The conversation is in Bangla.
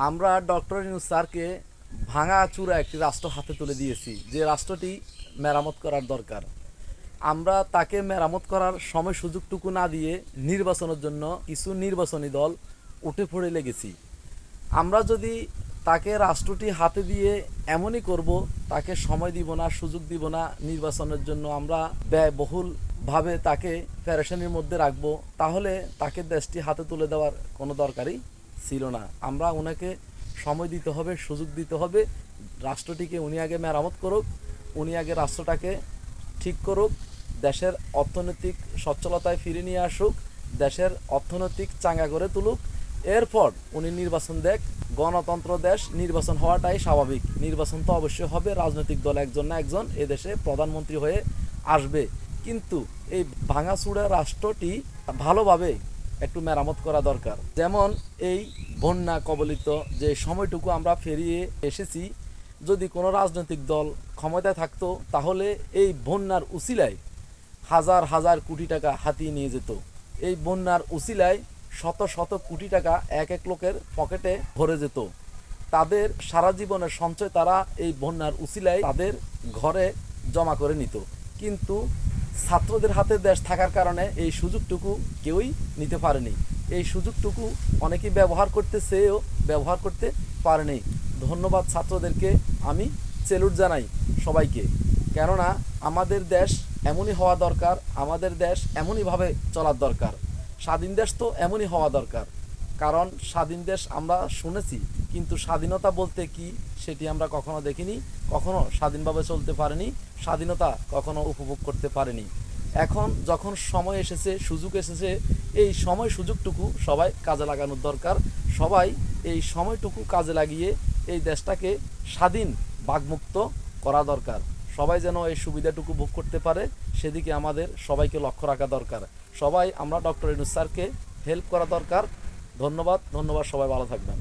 আমরা ডক্টর ইউনূস স্যারকে ভাঙাচুরা একটি রাষ্ট্র হাতে তুলে দিয়েছি, যে রাষ্ট্রটি মেরামত করার দরকার। আমরা তাকে মেরামত করার সময় সুযোগটুকু না দিয়ে নির্বাচনের জন্য কিছু নির্বাচনী দল উঠে পড়ে লেগেছি। আমরা যদি তাকে রাষ্ট্রটি হাতে দিয়ে এমনই করব, তাকে সময় দিব না, সুযোগ দিব না, নির্বাচনের জন্য আমরা ব্যয়বহুলভাবে তাকে প্যারেশানির মধ্যে রাখবো, তাহলে তাকে দেশটি হাতে তুলে দেওয়ার কোনো দরকারই ছিল না। আমরা ওনাকে সময় দিতে হবে, সুযোগ দিতে হবে। রাষ্ট্রটিকে উনি আগে মেরামত করুক, উনি আগে রাষ্ট্রটাকে ঠিক করুক, দেশের অর্থনৈতিক সচ্ছলতায় ফিরে নিয়ে আসুক, দেশের অর্থনৈতিক চাঙ্গা করে তুলুক। এরপর উনি নির্বাচন দেখ। গণতন্ত্র দেশ, নির্বাচন হওয়াটাই স্বাভাবিক। নির্বাচন তো অবশ্যই হবে, রাজনৈতিক দল একজন না একজন এদেশে প্রধানমন্ত্রী হয়ে আসবে। কিন্তু এই ভাঙাচুরা রাষ্ট্রটি ভালোভাবে একটু মেরামত করা দরকার। যেমন এই বন্যা কবলিত যে সময়টুকু আমরা ফেরিয়ে এসেছি, যদি কোনো রাজনৈতিক দল ক্ষমতায় থাকতো, তাহলে এই বন্যার উসিলায় হাজার হাজার কোটি টাকা হাতিয়ে নিয়ে যেত। এই বন্যার উসিলায় শত শত কোটি টাকা এক এক লোকের পকেটে ভরে যেত। তাদের সারা জীবনের সঞ্চয় তারা এই বন্যার উসিলায় তাদের ঘরে জমা করে নিত। কিন্তু ছাত্রদের হাতে দেশ থাকার কারণে এই সুযোগটুকু কেউই নিতে পারেনি। এই সুযোগটুকু অনেকেই ব্যবহার করতে চেয়েও ব্যবহার করতে পারেনি। ধন্যবাদ ছাত্রদেরকে, আমি সেলুট জানাই সবাইকে। কেননা আমাদের দেশ এমনই হওয়া দরকার, আমাদের দেশ এমনইভাবে চলার দরকার। স্বাধীন দেশ তো এমনই হওয়া দরকার। কারণ স্বাধীন দেশ আমরা শুনেছি, কিন্তু স্বাধীনতা বলতে কি সেটি আমরা কখনো দেখিনি, কখনো স্বাধীনভাবে চলতে পারিনি, স্বাধীনতা কখনো উপভোগ করতে পারিনি। এখন যখন সময় এসেছে, সুযোগ এসেছে, এই সময় সুযোগটুকু সবাই কাজে লাগানোর দরকার। সবাই এই সময়টুকু কাজে লাগিয়ে এই দেশটাকে স্বাধীন বাগমুক্ত করা দরকার। সবাই যেন এই সুবিধাটুকু ভোগ করতে পারে, সেদিকে আমাদের সবাইকে লক্ষ্য রাখা দরকার। সবাই আমরা ডক্টর ইউনূস স্যারকে হেল্প করা দরকার। ধন্যবাদ, সবাই ভালো থাকবেন।